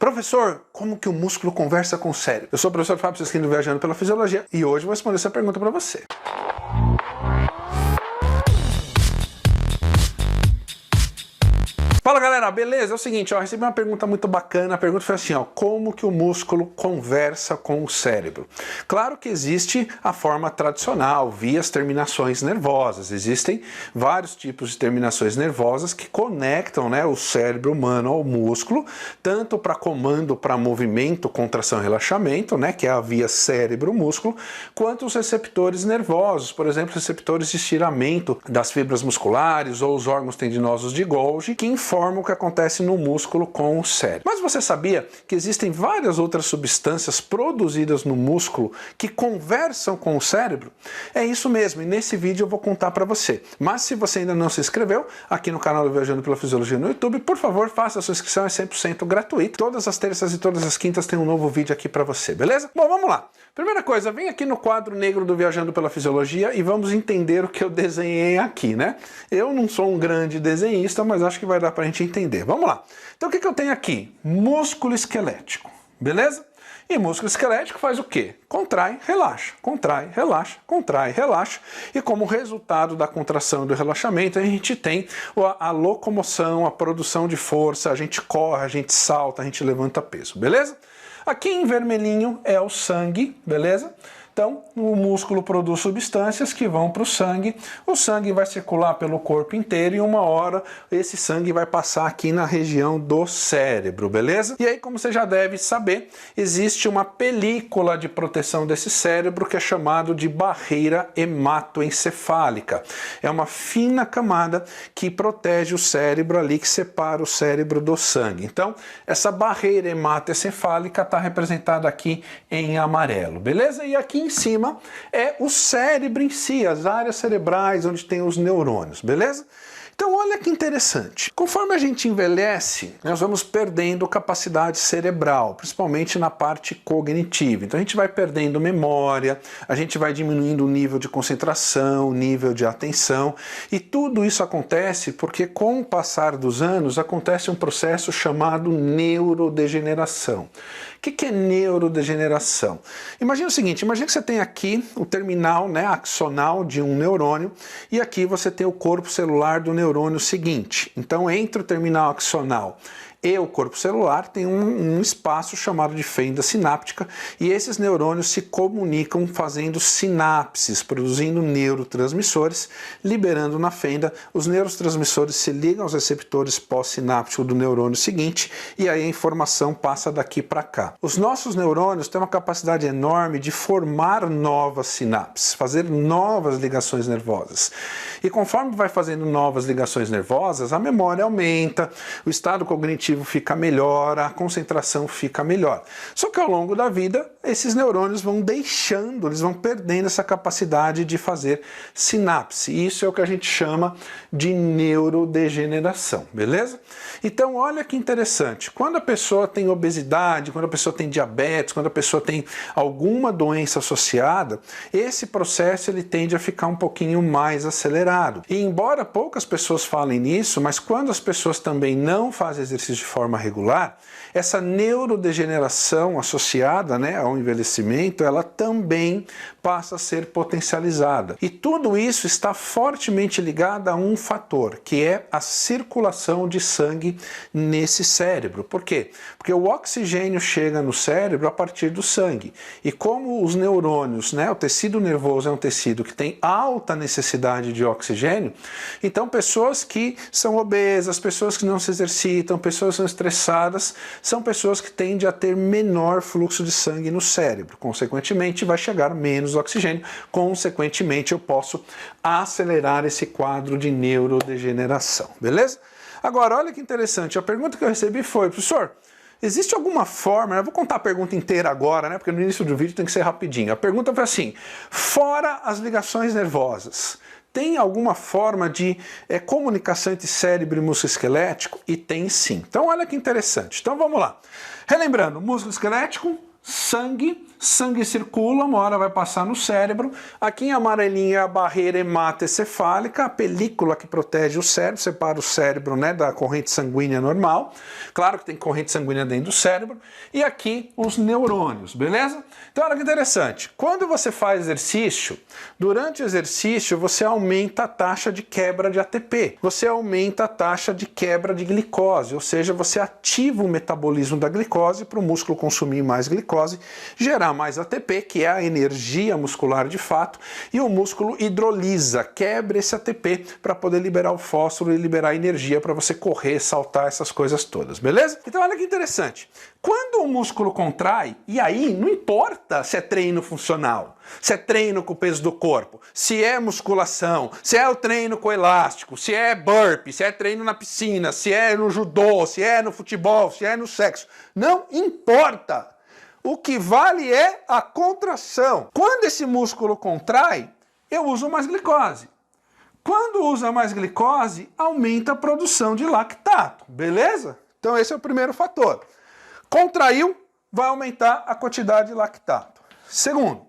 Professor, como que o músculo conversa com o cérebro? Eu sou o professor Fábio Siskino, Viajando pela Fisiologia, e hoje vou responder essa pergunta para você. Fala galera, beleza? É o seguinte, ó, recebi uma pergunta muito bacana. A pergunta foi assim, ó, como que o músculo conversa com o cérebro? Claro que existe a forma tradicional, via as terminações nervosas. Existem vários tipos de terminações nervosas que conectam, né, o cérebro humano ao músculo, tanto para comando, para movimento, contração e relaxamento, né, que é a via cérebro-músculo, quanto os receptores nervosos, por exemplo, receptores de estiramento das fibras musculares ou os órgãos tendinosos de Golgi, que informam o que acontece no músculo com o cérebro. Mas você sabia que existem várias outras substâncias produzidas no músculo que conversam com o cérebro? É isso mesmo, e nesse vídeo eu vou contar para você. Mas se você ainda não se inscreveu aqui no canal do Viajando pela Fisiologia no YouTube, por favor, faça a sua inscrição, é 100% gratuito. Todas as terças e todas as quintas tem um novo vídeo aqui para você, beleza? Bom, vamos lá. Primeira coisa, vem aqui no quadro negro do Viajando pela Fisiologia e vamos entender o que eu desenhei aqui, né? Eu não sou um grande desenhista, mas acho que vai dar pra gente entender. Vamos lá. Então o que eu tenho aqui? Músculo esquelético, beleza? E músculo esquelético faz o quê? Contrai, relaxa, contrai, relaxa, contrai, relaxa. E como resultado da contração e do relaxamento, a gente tem a locomoção, a produção de força, a gente corre, a gente salta, a gente levanta peso, beleza? Aqui em vermelhinho é o sangue, beleza? Então, o músculo produz substâncias que vão para o sangue vai circular pelo corpo inteiro e uma hora esse sangue vai passar aqui na região do cérebro, beleza? E aí, como você já deve saber, existe uma película de proteção desse cérebro que é chamado de barreira hematoencefálica. É uma fina camada que protege o cérebro ali, que separa o cérebro do sangue. Então, essa barreira hematoencefálica está representada aqui em amarelo, beleza? E aqui em cima é o cérebro em si, as áreas cerebrais onde tem os neurônios, beleza? Então olha que interessante, conforme a gente envelhece, nós vamos perdendo capacidade cerebral, principalmente na parte cognitiva. Então a gente vai perdendo memória, a gente vai diminuindo o nível de concentração, o nível de atenção, e tudo isso acontece porque com o passar dos anos acontece um processo chamado neurodegeneração. O que é neurodegeneração? Imagina o seguinte, imagina que você tem aqui o terminal, né, axonal de um neurônio e aqui você tem o corpo celular do neurônio seguinte. Então, entre o terminal axonal e o corpo celular tem um espaço chamado de fenda sináptica e esses neurônios se comunicam fazendo sinapses, produzindo neurotransmissores, liberando na fenda. Os neurotransmissores se ligam aos receptores pós-sinápticos do neurônio seguinte e aí a informação passa daqui para cá. Os nossos neurônios têm uma capacidade enorme de formar novas sinapses, fazer novas ligações nervosas. E conforme vai fazendo novas ligações nervosas, a memória aumenta, o estado cognitivo fica melhor, a concentração fica melhor. Só que ao longo da vida, esses neurônios vão deixando, eles vão perdendo essa capacidade de fazer sinapse. Isso é o que a gente chama de neurodegeneração, beleza? Então olha que interessante, quando a pessoa tem obesidade, quando a pessoa tem diabetes, quando a pessoa tem alguma doença associada, esse processo ele tende a ficar um pouquinho mais acelerado. E embora poucas pessoas falem nisso, mas quando as pessoas também não fazem exercício de forma regular, essa neurodegeneração associada, né, ao envelhecimento, ela também passa a ser potencializada. E tudo isso está fortemente ligado a um fator, que é a circulação de sangue nesse cérebro. Por quê? Porque o oxigênio chega no cérebro a partir do sangue. E como os neurônios, né, o tecido nervoso é um tecido que tem alta necessidade de oxigênio, então pessoas que são obesas, pessoas que não se exercitam, pessoas que são estressadas, são pessoas que tendem a ter menor fluxo de sangue no cérebro. Consequentemente, vai chegar menos oxigênio. Consequentemente, eu posso acelerar esse quadro de neurodegeneração. Beleza? Agora, olha que interessante. A pergunta que eu recebi foi, professor, existe alguma forma, eu vou contar a pergunta inteira agora, né, porque no início do vídeo tem que ser rapidinho. A pergunta foi assim, fora as ligações nervosas, tem alguma forma de comunicação entre cérebro e músculo esquelético? E tem sim. Então olha que interessante. Então vamos lá. Relembrando, músculo esquelético, sangue, sangue circula, uma hora vai passar no cérebro. Aqui em amarelinho é a barreira hematocefálica, a película que protege o cérebro, separa o cérebro, né, da corrente sanguínea normal. Claro que tem corrente sanguínea dentro do cérebro. E aqui os neurônios, beleza? Então olha que interessante, quando você faz exercício, durante o exercício você aumenta a taxa de quebra de ATP, você aumenta a taxa de quebra de glicose, ou seja, você ativa o metabolismo da glicose para o músculo consumir mais glicose, gerar mais ATP, que é a energia muscular de fato, e o músculo hidrolisa, quebra esse ATP para poder liberar o fósforo e liberar energia para você correr, saltar, essas coisas todas, beleza? Então olha que interessante, quando o músculo contrai, e aí não importa se é treino funcional, se é treino com o peso do corpo, se é musculação, se é o treino com elástico, se é burpee, se é treino na piscina, se é no judô, se é no futebol, se é no sexo, não importa. O que vale é a contração. Quando esse músculo contrai, eu uso mais glicose. Quando usa mais glicose, aumenta a produção de lactato, beleza? Então esse é o primeiro fator. Contraiu, vai aumentar a quantidade de lactato. Segundo,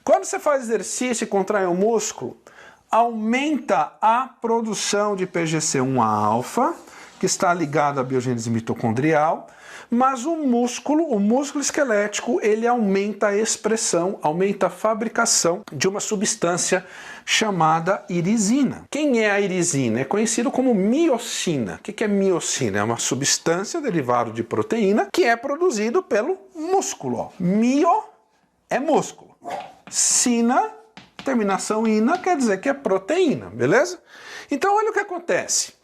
quando você faz exercício e contrai o músculo, aumenta a produção de PGC1-alfa, que está ligado à biogênese mitocondrial, mas o músculo esquelético, ele aumenta a expressão, aumenta a fabricação de uma substância chamada irisina. Quem é a irisina? É conhecido como miocina. O que é miocina? É uma substância derivada de proteína que é produzido pelo músculo. Mio é músculo. Sina, terminação ina, quer dizer que é proteína, beleza? Então olha o que acontece.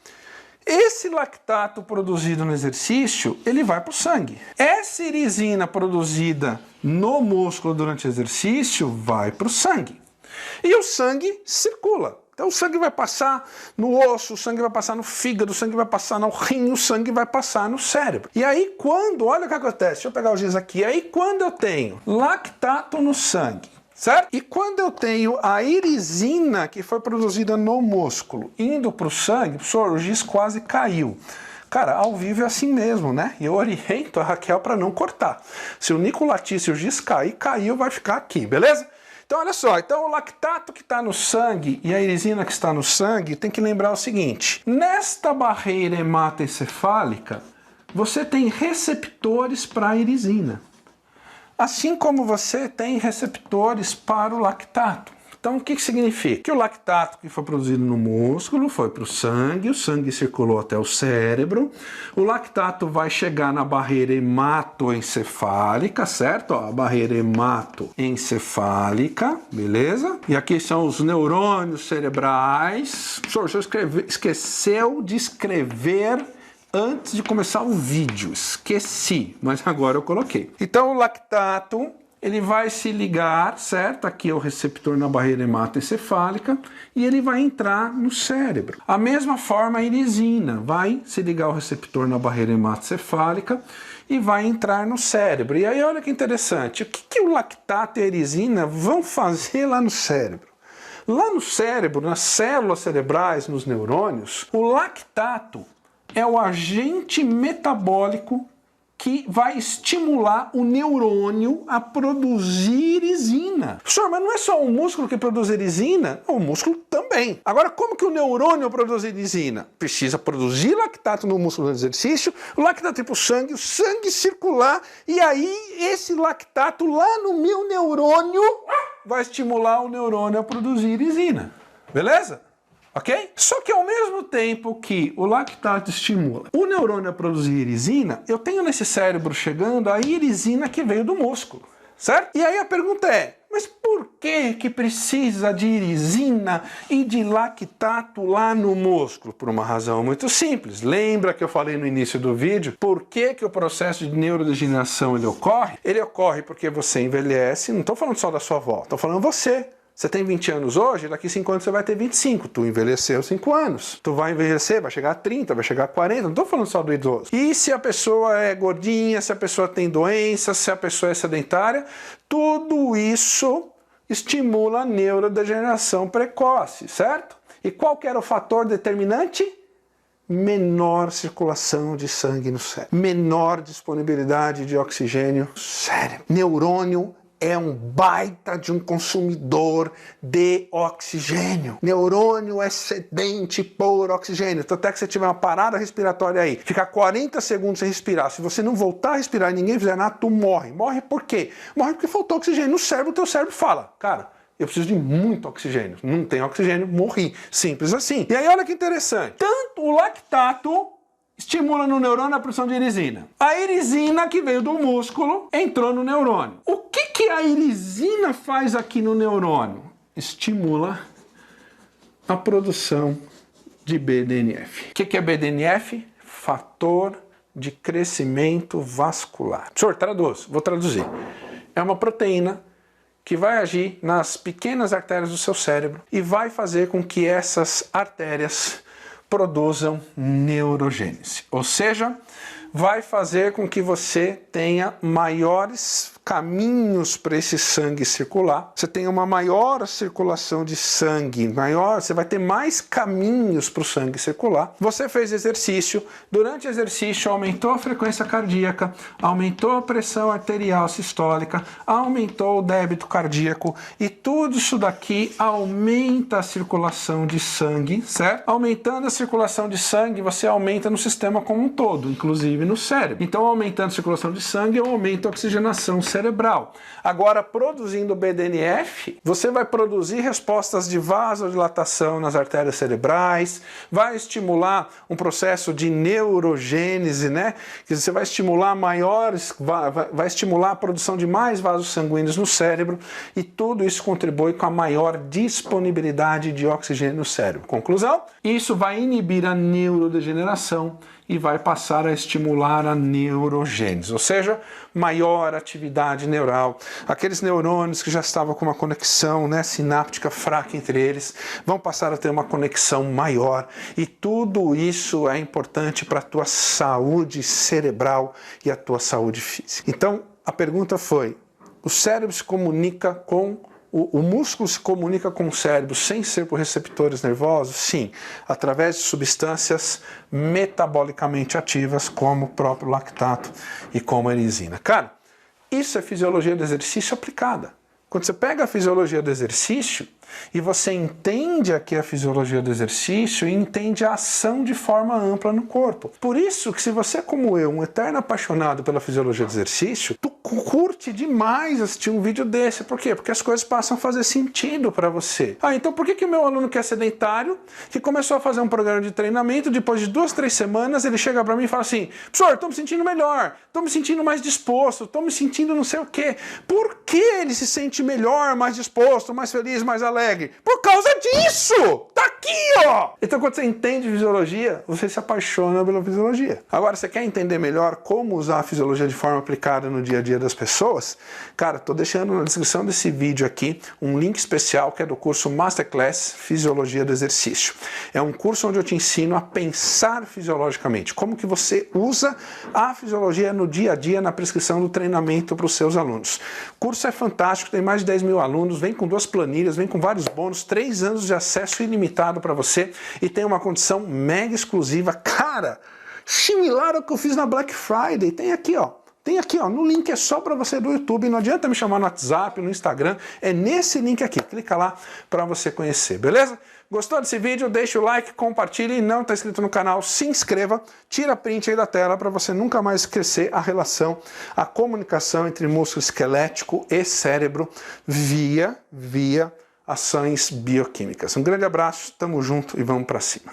Esse lactato produzido no exercício, ele vai para o sangue. Essa irisina produzida no músculo durante o exercício vai para o sangue. E o sangue circula. Então o sangue vai passar no osso, o sangue vai passar no fígado, o sangue vai passar no rim, o sangue vai passar no cérebro. E aí olha o que acontece, deixa eu pegar o giz aqui, aí quando eu tenho lactato no sangue, certo? E quando eu tenho a irisina que foi produzida no músculo indo para o sangue, professor, o giz quase caiu. Cara, ao vivo é assim mesmo, né? E eu oriento a Raquel para não cortar. Se o Nico latir, se o giz cair, caiu, vai ficar aqui, beleza? Então olha só, então o lactato que está no sangue e a irisina que está no sangue, tem que lembrar o seguinte, nesta barreira hematoencefálica, você tem receptores para a irisina. Assim como você tem receptores para o lactato. Então o que significa? Que o lactato que foi produzido no músculo foi para o sangue circulou até o cérebro, o lactato vai chegar na barreira hematoencefálica, certo? Ó, a barreira hematoencefálica, beleza? E aqui são os neurônios cerebrais. Professor, você esqueceu de escrever antes de começar o vídeo, esqueci, mas agora eu coloquei. Então o lactato, ele vai se ligar, certo? Aqui é o receptor na barreira hematoencefálica e ele vai entrar no cérebro. A mesma forma a irisina vai se ligar ao receptor na barreira hematoencefálica e vai entrar no cérebro. E aí olha que interessante, o que o lactato e a irisina vão fazer lá no cérebro? Lá no cérebro, nas células cerebrais, nos neurônios, o lactato é o agente metabólico que vai estimular o neurônio a produzir irisina. Professor, mas não é só o músculo que produz irisina? O músculo também. Agora, como que o neurônio produz irisina? Precisa produzir lactato no músculo no exercício, o lactato ir para o sangue circular, e aí esse lactato lá no meu neurônio vai estimular o neurônio a produzir irisina. Beleza? Ok? Só que ao mesmo tempo que o lactato estimula o neurônio a produzir irisina, eu tenho nesse cérebro chegando a irisina que veio do músculo, certo? E aí a pergunta é, mas por que precisa de irisina e de lactato lá no músculo? Por uma razão muito simples. Lembra que eu falei no início do vídeo por que o processo de neurodegeneração ele ocorre? Ele ocorre porque você envelhece, não estou falando só da sua avó, estou falando você. Você tem 20 anos hoje, daqui 5 anos você vai ter 25. Tu envelheceu 5 anos. Tu vai envelhecer, vai chegar a 30, vai chegar a 40. Não estou falando só do idoso. E se a pessoa é gordinha, se a pessoa tem doença, se a pessoa é sedentária, tudo isso estimula a neurodegeneração precoce, certo? E qual que era o fator determinante? menor circulação de sangue no cérebro, menor disponibilidade de oxigênio no cérebro. Neurônio é um baita de um consumidor de oxigênio. Neurônio é sedente por oxigênio. Então, até que você tiver uma parada respiratória aí, ficar 40 segundos sem respirar, se você não voltar a respirar e ninguém fizer nada, tu morre. Morre por quê? Morre porque faltou oxigênio no cérebro. O teu cérebro fala, cara, eu preciso de muito oxigênio. Não tem oxigênio, morri. Simples assim. E aí, olha que interessante. Tanto o lactato estimula no neurônio a produção de irisina. A irisina, que veio do músculo, entrou no neurônio. O que a irisina faz aqui no neurônio? Estimula a produção de BDNF. O que é BDNF? Fator de crescimento vascular. Senhor, traduz. Vou traduzir. É uma proteína que vai agir nas pequenas artérias do seu cérebro e vai fazer com que essas artérias produzam neurogênese, ou seja, vai fazer com que você tenha maiores caminhos para esse sangue circular, você tenha uma maior circulação de sangue, você vai ter mais caminhos para o sangue circular. Você fez exercício, durante o exercício aumentou a frequência cardíaca, aumentou a pressão arterial sistólica, aumentou o débito cardíaco e tudo isso daqui aumenta a circulação de sangue, certo? Aumentando a circulação de sangue, você aumenta no sistema como um todo, inclusive no cérebro. Então, aumentando a circulação de sangue, eu aumento a oxigenação cerebral. Agora, produzindo BDNF, você vai produzir respostas de vasodilatação nas artérias cerebrais, vai estimular um processo de neurogênese, né? Que você vai estimular vai estimular a produção de mais vasos sanguíneos no cérebro e tudo isso contribui com a maior disponibilidade de oxigênio no cérebro. Conclusão? Isso vai inibir a neurodegeneração e vai passar a estimular a neurogênese, ou seja, maior atividade neural. Aqueles neurônios que já estavam com uma conexão, né, sináptica fraca entre eles, vão passar a ter uma conexão maior. E tudo isso é importante para a tua saúde cerebral e a tua saúde física. Então, a pergunta foi, o cérebro se comunica com o músculo se comunica com o cérebro sem ser por receptores nervosos? Sim, através de substâncias metabolicamente ativas, como o próprio lactato e como a irisina. Cara, isso é fisiologia do exercício aplicada. Quando você pega a fisiologia do exercício e você entende aqui a fisiologia do exercício e entende a ação de forma ampla no corpo. Por isso que se você, como eu, um eterno apaixonado pela fisiologia do exercício, tu curte demais assistir um vídeo desse. Por quê? Porque as coisas passam a fazer sentido para você. Então por que o meu aluno que é sedentário, que começou a fazer um programa de treinamento, depois de 2, 3 semanas, ele chega para mim e fala assim, professor, estou me sentindo melhor, estou me sentindo mais disposto, estou me sentindo não sei o quê. Por que ele se sente melhor, mais disposto, mais feliz, mais alegre? Por causa disso! Tá aqui, ó! Então, quando você entende fisiologia, você se apaixona pela fisiologia. Agora, você quer entender melhor como usar a fisiologia de forma aplicada no dia a dia das pessoas? Cara, tô deixando na descrição desse vídeo aqui um link especial que é do curso Masterclass Fisiologia do Exercício. É um curso onde eu te ensino a pensar fisiologicamente, como que você usa a fisiologia no dia a dia na prescrição do treinamento para os seus alunos. O curso é fantástico, tem mais de 10 mil alunos, vem com 2 planilhas, vem com vários bônus, 3 anos de acesso ilimitado para você e tem uma condição mega exclusiva, cara, similar ao que eu fiz na Black Friday. Tem aqui, ó. Tem aqui, ó, no link é só para você do YouTube, não adianta me chamar no WhatsApp, no Instagram, é nesse link aqui, clica lá para você conhecer, beleza? Gostou desse vídeo? Deixa o like, compartilhe e não está inscrito no canal, se inscreva, tira print aí da tela para você nunca mais esquecer a relação, a comunicação entre músculo esquelético e cérebro via ações bioquímicas. Um grande abraço, tamo junto e vamos para cima.